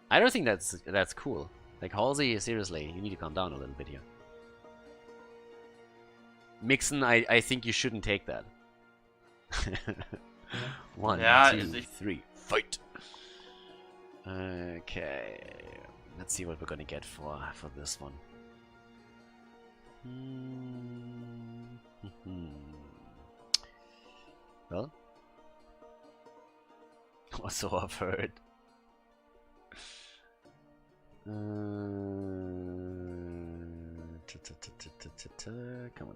I don't think that's cool. Like, Halsey, seriously, you need to calm down a little bit here. Mixon, I think you shouldn't take that. One, two, three, fight! Okay. Let's see what we're gonna get for this one. Well, so I've heard. Come on.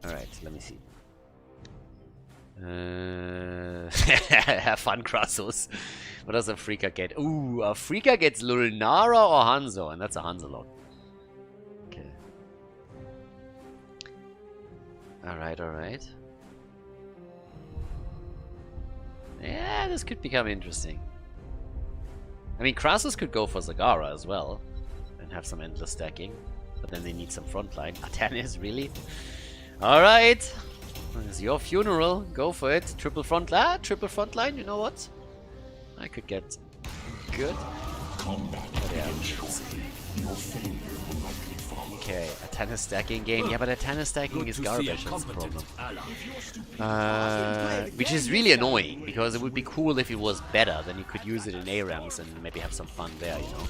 Alright, let me see. Have fun, Crassus. What does Afrika get? Ooh, Afrika gets Lulnara or Hanzo, and that's a Hanzo log. Okay. Alright, alright. Yeah, this could become interesting. I mean, Crassus could go for Zagara as well, and have some endless stacking. But then they need some frontline. Atanis, really? Alright. It's your funeral. Go for it. Triple frontline, you know what? I could get good. Yeah. Okay, a tennis stacking game. Yeah, but a tennis stacking is garbage, that's the problem. Which is really annoying, because it would be cool if it was better, then you could use it in Arams and maybe have some fun there, you know.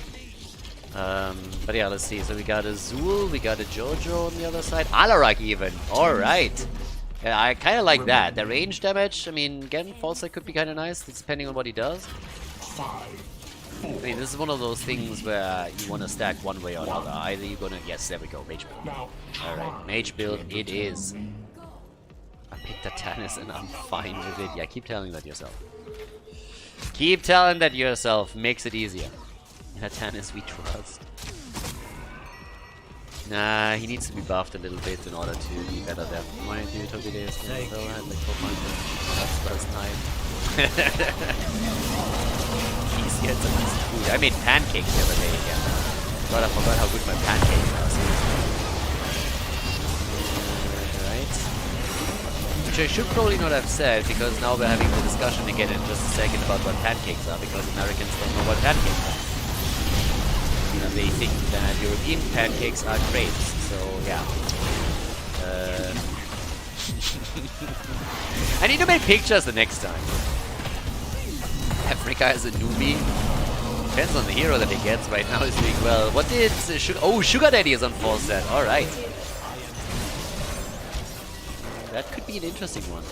But yeah, let's see. So we got a Zul, we got a Jojo on the other side. Alarak even! Alright! Yeah, I kind of like that. The range damage, I mean, again, false could be kind of nice, depending on what he does. I mean, this is one of those things where you want to stack one way or another. Either you're gonna... Yes, there we go, mage build. Alright, mage build it is. I picked a Tannis and I'm fine with it. Yeah, keep telling that yourself. Keep telling that yourself. Makes it easier. In a Tannis we trust. Nah, he needs to be buffed a little bit in order to be better there. Why do you talk to this? I had like 4 months. That's time. Easy as a food. I made pancakes the other day again. God, I forgot how good my pancakes are. Alright. Which I should probably not have said, because now we're having the discussion again in just a second about what pancakes are, because Americans don't know what pancakes are. And they think that European pancakes are crepes, so yeah. I need to make pictures the next time. Afrika is a newbie. Depends on the hero that he gets. Right now he's doing well. What did Sugar Daddy is on 4 set. Alright. That could be an interesting one.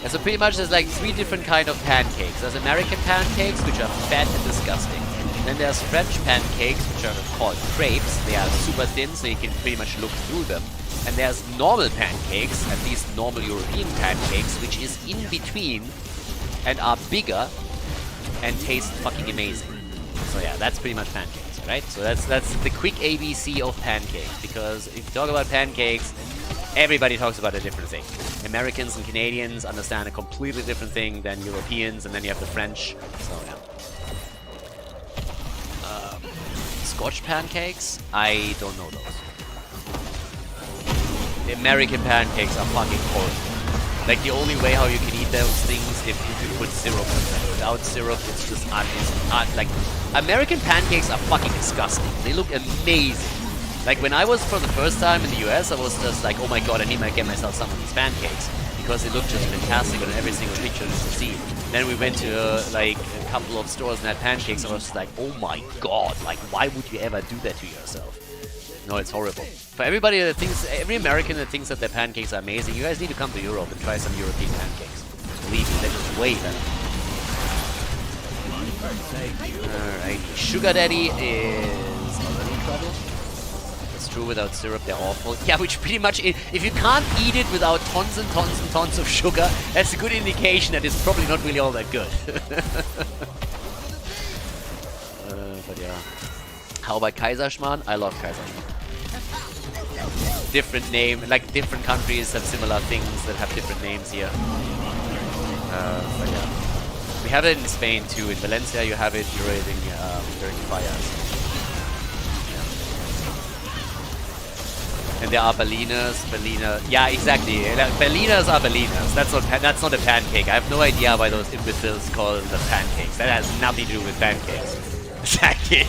Yeah, so pretty much there's like 3 different kind of pancakes. There's American pancakes, which are fat and disgusting. Then there's French pancakes, which are called crepes. They are super thin, so you can pretty much look through them. And there's normal pancakes, at least normal European pancakes, which is in between and are bigger and taste fucking amazing. So yeah, that's pretty much pancakes, right? So that's the quick ABC of pancakes, because if you talk about pancakes, everybody talks about a different thing. Americans and Canadians understand a completely different thing than Europeans, and then you have the French. So yeah. Scotch pancakes? I don't know those. The American pancakes are fucking horrible. Like, the only way how you can eat those things if you put syrup on them. Without syrup, it's just like, American pancakes are fucking disgusting. They look amazing. Like, when I was for the first time in the US, I was just like, oh my god, I need to get myself some of these pancakes. Because they look just fantastic on every single picture you see. Then we went to, like, a couple of stores and had pancakes, and I was just like, oh my god, like, why would you ever do that to yourself? No, it's horrible. For everybody that thinks, every American that thinks that their pancakes are amazing, you guys need to come to Europe and try some European pancakes. Believe me, they're just way better. Alright, Sugar Daddy is already in trouble. That's true, without syrup they're awful. Yeah, which pretty much, if you can't eat it without tons and tons and tons of sugar, that's a good indication that it's probably not really all that good. But yeah. How about Kaiserschmarrn? I love Kaiserschmarrn. Different name, like different countries have similar things that have different names here. But yeah. We have it in Spain too. In Valencia you have it during fires. And there are Berliners, yeah, exactly. Berliners are Berliners. That's not a pancake. I have no idea why those imbeciles call them pancakes. That has nothing to do with pancakes. Exactly.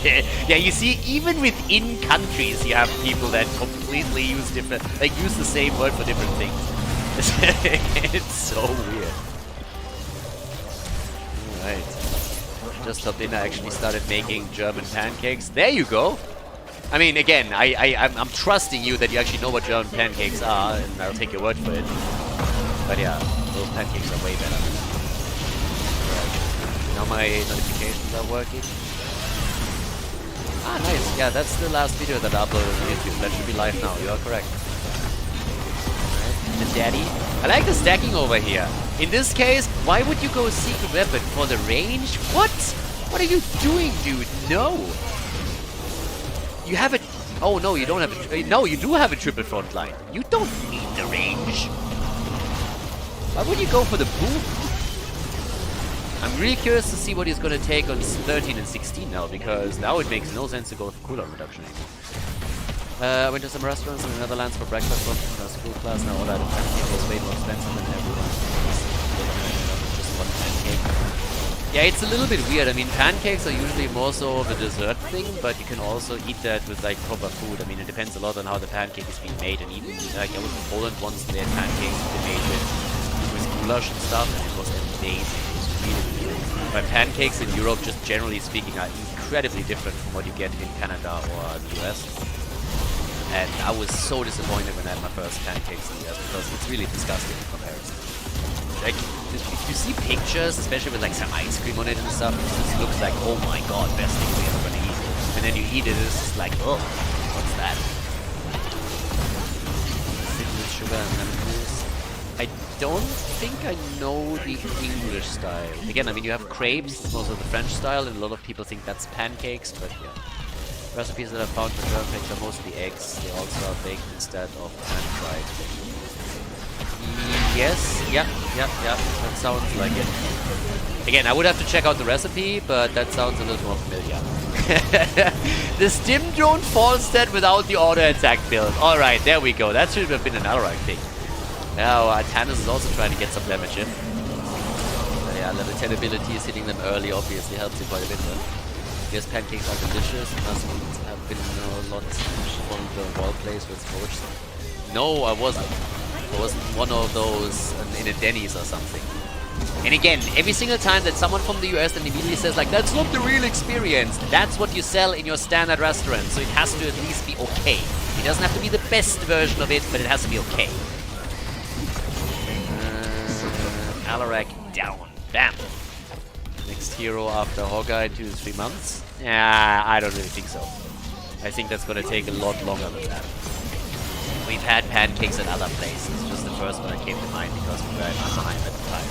Yeah, you see, even within countries, you have people that completely use different, like use the same word for different things. It's so weird. Alright. Just hopped in, I actually started making German pancakes. There you go. I mean, again, I'm trusting you that you actually know what German pancakes are, and I'll take your word for it. But yeah, those pancakes are way better. Right. Now my notifications are working. Ah, nice. Yeah, that's the last video that I uploaded on YouTube. That should be live now. You are correct. Right. And Daddy. I like the stacking over here. In this case, why would you go secret weapon for the range? What? What are you doing, dude? No. You have a... Oh, no, you don't have a... No, you do have a triple front line. You don't need the range. Why would you go for the boom? I'm really curious to see what he's going to take on 13 and 16 now, because now it makes no sense to go for cooldown reduction anymore. I went to some restaurants in the Netherlands for breakfast from school class. Now all items was way more expensive than everyone. Just one pancake. Yeah, it's a little bit weird. I mean, pancakes are usually more so of a dessert thing, but you can also eat that with like proper food. I mean, it depends a lot on how the pancake is being made, and even like I was in Poland once, they had pancakes they made with goulash and stuff, and it was amazing. It was really good. But pancakes in Europe, just generally speaking, are incredibly different from what you get in Canada or the US. And I was so disappointed when I had my first pancakes in the US because it's really disgusting in comparison. Like, if you see pictures, especially with like some ice cream on it and stuff, it just looks like, oh my god, best thing we're ever gonna eat. And then you eat it, it's just like, oh, what's that? Cinnamon sugar and lemon juice. I don't think I know the English style. Again, I mean, you have crepes, it's also the French style, and a lot of people think that's pancakes, but yeah. Recipes that I found for German pancakes are mostly eggs. They also are baked instead of pan-fried. Yes, yeah, that sounds like it. Again, I would have to check out the recipe, but that sounds a little more familiar. The stim drone falls dead without the auto attack build. Alright, there we go. That should have been an Aram thing. Now, Tannis is also trying to get some damage in. Yeah, level 10 abilities, hitting them early obviously helps you quite a bit. Yes, pancakes are delicious. Must have been a lot on the wall plays with coach. No, I wasn't. I wasn't one of those in a Denny's or something. And again, every single time that someone from the US then immediately says like, that's not the real experience, that's what you sell in your standard restaurant, so it has to at least be okay. It doesn't have to be the best version of it, but it has to be okay. Alarak down. Bam. Next hero after Hawkeye, 2 to 3 months? Yeah, I don't really think so. I think that's gonna take a lot longer than that. We've had pancakes at other places, just the first one that came to mind because we were in Anaheim at the time.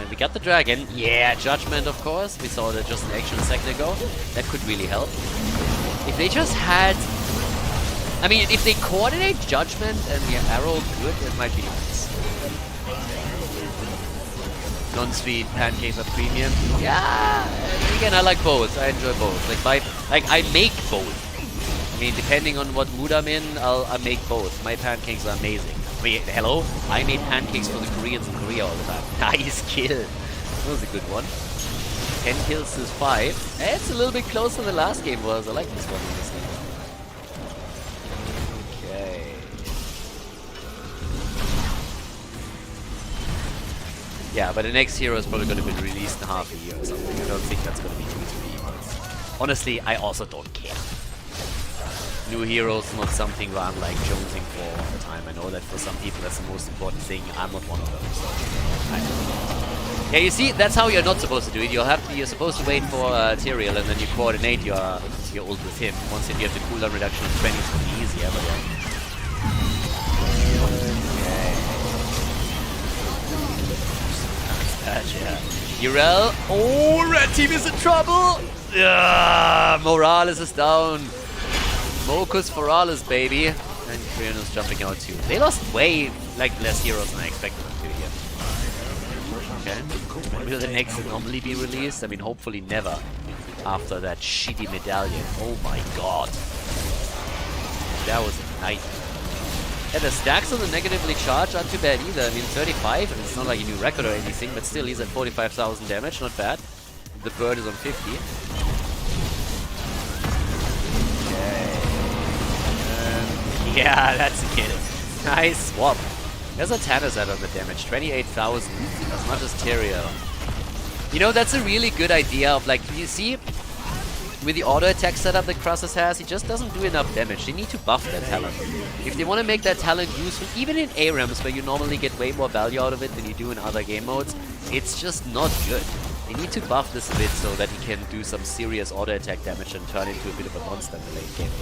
Alright. We got the dragon. Yeah, Judgment of course. We saw that just in action a second ago. That could really help. If they just had... I mean, if they coordinate Judgment and the arrow good, it might be nice. Non-sweet pancakes are premium. Yeah, again, I like both. I enjoy both. I make both. I mean, depending on what mood I'm in, I make both. My pancakes are amazing. Wait, hello? I made pancakes for the Koreans in Korea all the time. Nice kill. That was a good one. 10 kills to 5. It's a little bit closer than the last game was. I like this one, honestly. Okay. Yeah, but the next hero is probably going to be released in half a year or something. I don't think that's going to be 2 to 3 months. Honestly, I also don't care. New heroes not something where I'm like jonesing for all the time. I know that for some people that's the most important thing. I'm not one of those. Yeah, you see, that's how you're not supposed to do it. You're supposed to wait for Tyrael and then you coordinate your ult with him. Once you have the cooldown reduction of 20, it's going to be easier, but yeah. Urel. Oh, red team is in trouble. Morales is down. Mocus Morales, baby. And Kriano's jumping out too. They lost way less heroes than I expected them to here. Okay. Will the next normally be released? I mean, hopefully never. after that shitty medallion. Oh my god. That was a nightmare. And the stacks on the negatively charged aren't too bad either. I mean, 35, and it's not like a new record or anything, but still he's at 45,000 damage, not bad. The bird is on 50. Okay. Yeah, that's a kill. Nice swap. There's a Tannis at on the damage, 28,000, as much as Tyrael. You know, that's a really good idea of, like, you see, with the auto attack setup that Crossus has, he just doesn't do enough damage. They need to buff that talent. If they want to make that talent useful, even in ARAMs where you normally get way more value out of it than you do in other game modes, it's just not good. They need to buff this a bit so that he can do some serious auto attack damage and turn into a bit of a monster in the late game.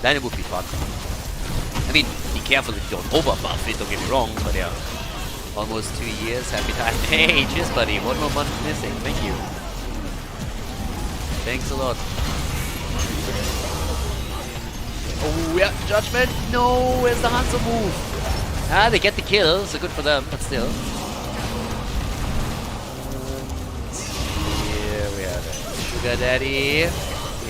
Then it would be fun. I mean, be careful that you don't overbuff it, don't get me wrong, but yeah. Almost 2 years, happy time. Hey, cheers buddy, one more month missing, thank you. Thanks a lot. Oh yeah, Judgment! No, where's the Hanzo move? Ah, they get the kill, so good for them, but still. Here we have it. Sugar Daddy.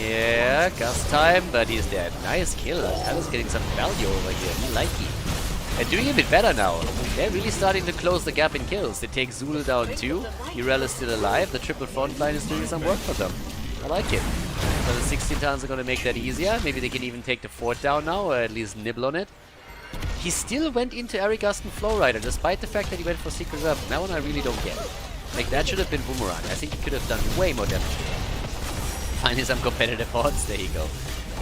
Yeah, gas time, but he's dead. Nice kill. Tyler's getting some value over here. I like it. And doing a bit better now. They're really starting to close the gap in kills. They take Zulu down too. Irel is still alive. The triple front line is doing some work for them. I like it. So the 16 towns are going to make that easier. Maybe they can even take the fort down now, or at least nibble on it. He still went into Arigast Flowrider, despite the fact that he went for Secret Weapon. That one I really don't get. Like, that should have been Boomerang. I think he could have done way more damage. Finally some competitive HOTS, there you go.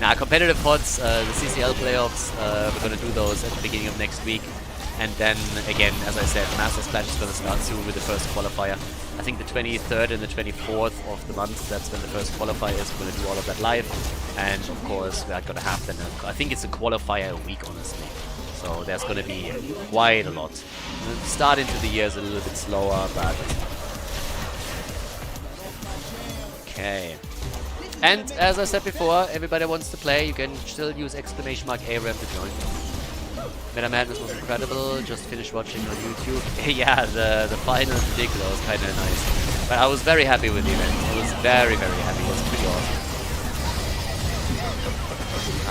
Now, competitive HOTS, the CCL playoffs, we're going to do those at the beginning of next week. And then, again, as I said, Master Splash is going to start soon with the first qualifier. I think the 23rd and the 24th of the month, that's when the first qualifier is. We're going to do all of that live. And, of course, we're going to have then, I think it's a qualifier a week, honestly. So there's going to be quite a lot. The start into the year is a little bit slower, but... Okay. And, as I said before, everybody wants to play. You can still use !ARAM to join. Meta Madness was incredible, just finished watching on YouTube. Yeah, the final in particular was kind of nice. But I was very happy with the event. I was very, very happy. It was pretty awesome.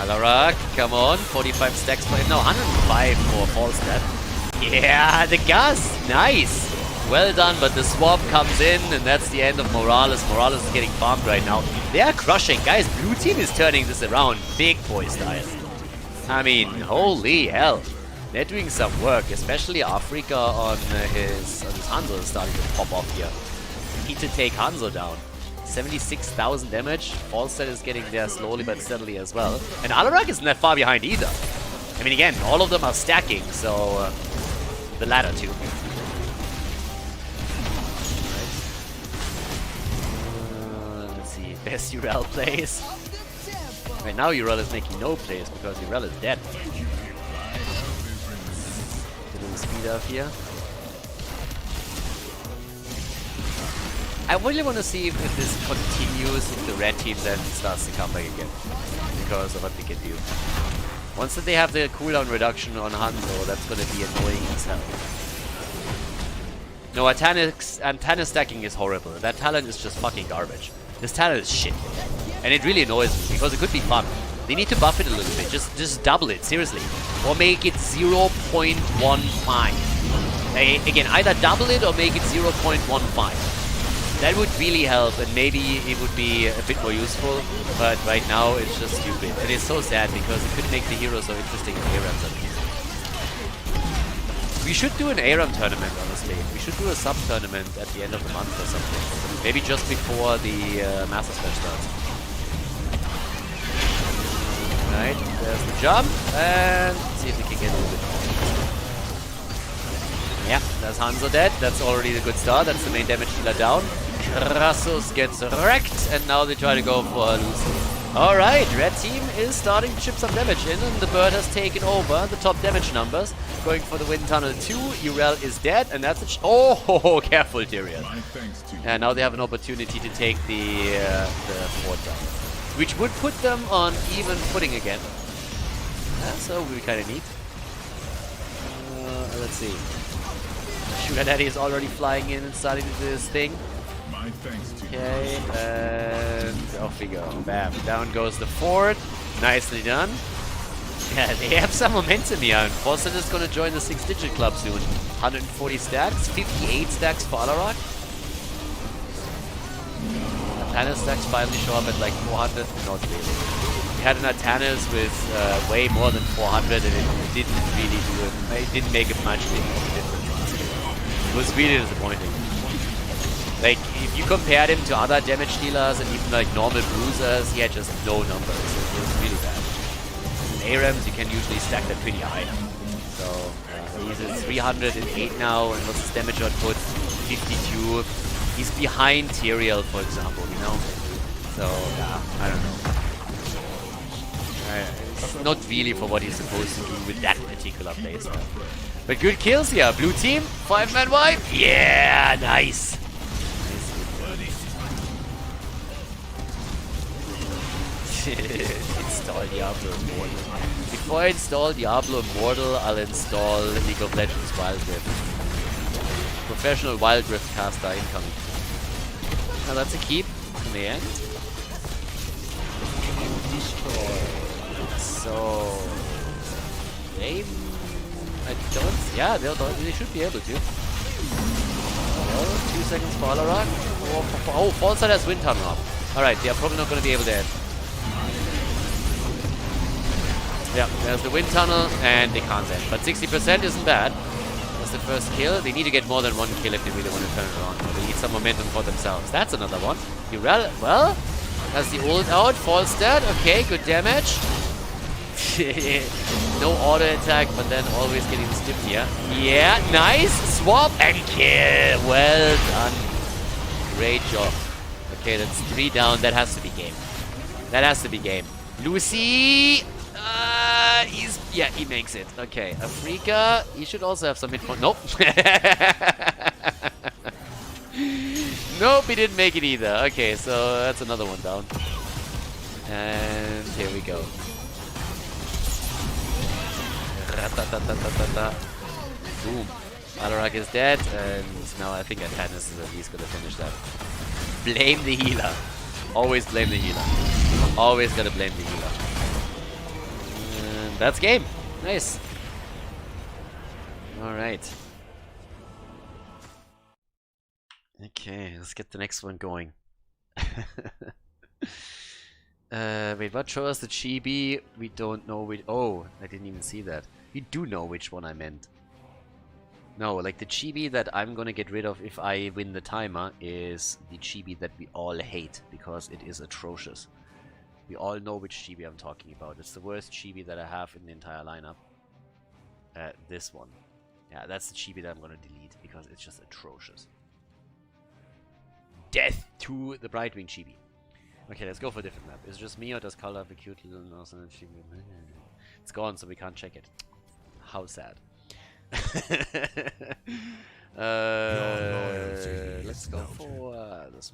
Alarak, come on. 45 stacks for him. No, 105 for Falstad. Yeah, the gas. Nice. Well done, but the swap comes in, and that's the end of Morales. Morales is getting farmed right now. They are crushing. Guys, blue team is turning this around big boy style. I mean, holy hell. They're doing some work, especially Africa on his Hanzo is starting to pop off here. Need to take Hanzo down. 76,000 damage. Falstad is getting there slowly but steadily as well. And Alarak isn't that far behind either. I mean, again, all of them are stacking, so the latter too. Let's see, best Urel plays. Right now Urel is making no plays because Urel is dead. A little speed up here. I really want to see if this continues, if the red team then starts to come back again. Because of what they can do. Once that they have the cooldown reduction on Hanzo, that's going to be annoying as hell. No, Antanis stacking is horrible. That talent is just fucking garbage. This talent is shit. And it really annoys me, because it could be fun. They need to buff it a little bit. Just double it, seriously. Or make it 0.15. Again, either double it or make it 0.15. That would really help, and maybe it would be a bit more useful, but right now it's just stupid. And it's so sad, because it could make the hero so interesting in ARAMs at least. We should do an ARAM tournament, honestly. We should do a sub-tournament at the end of the month or something. Maybe just before the Master Splash starts. Alright, there's the jump, and let's see if we can get a little bit more. Yeah, there's Hanzo dead. That's already a good start. That's the main damage dealer down. Crassus gets wrecked, and now they try to go for a loose. Alright, red team is starting to chip some damage in, and the bird has taken over the top damage numbers. Going for the wind tunnel 2. Urel is dead, and that's a oh, careful, Tyrael. And now they have an opportunity to take the fort down, which would put them on even footing again. So we kind of need. Let's see. Sugar Daddy is already flying in and starting to do his thing. My thanks to you. Okay, and off we go. Bam. Down goes the fort. Nicely done. Yeah, they have some momentum here. And Fawcett is going to join the 6-digit club soon. 140 stacks, 58 stacks for Alarak. Artanis stacks finally show up at like 400. Not really. We had an Artanis with way more than 400 and it didn't really do it. It didn't make a much difference. It was really disappointing. Like, if you compared him to other damage dealers and even like normal bruisers, he had just no numbers. It was really bad. Arams, you can usually stack that pretty high. So, he's at 308 now, and what's his damage output? 52. He's behind Tyrael, for example, you know? So, yeah, I don't know. It's not really for what he's supposed to do with that particular playstyle. But good kills here. Blue team, 5-man wipe. Yeah, nice. Install Diablo Immortal. Before I install Diablo Immortal, I'll install League of Legends Wild Rift. Professional Wild Rift caster incoming. Now that's a keep in the end. So they, I don't. Yeah, they should be able to. Well, 2 seconds for Alarak. Oh, Fawcett has Wind Tunnel up. Alright, they are probably not going to be able to end. Yeah, there's the wind tunnel, and they can't end. But 60% isn't bad. That's the first kill. They need to get more than 1 kill if they really want to turn it around. They need some momentum for themselves. That's another one. Well, has the ult out. False stat. Okay, good damage. No auto attack, but then always getting the stiff here. Yeah, nice. Swap and kill. Well done. Great job. Okay, that's 3 down. That has to be game. That has to be game. Lucy! He makes it. Okay, Afrika, he should also have some hit point. Nope. Nope, he didn't make it either. Okay, so that's another one down. And here we go. Boom. Alarak is dead, and now I think Artanis is at least gonna finish that. Blame the healer. Always blame the healer. Always gotta blame the healer. And that's game. Nice. Alright. Okay, let's get the next one going. Wait, what? Show us the chibi. We don't know which. Oh, I didn't even see that. We do know which one I meant. No, like the chibi that I'm gonna get rid of if I win the timer is the chibi that we all hate because it is atrocious. We all know which chibi I'm talking about. It's the worst chibi that I have in the entire lineup. This one. Yeah, that's the chibi that I'm gonna delete because it's just atrocious. Death to the Brightwing chibi. Okay, let's go for a different map. Is it just me or does Color have a cute little nose and a chibi? It's gone, so we can't check it. How sad. Let's go for this one.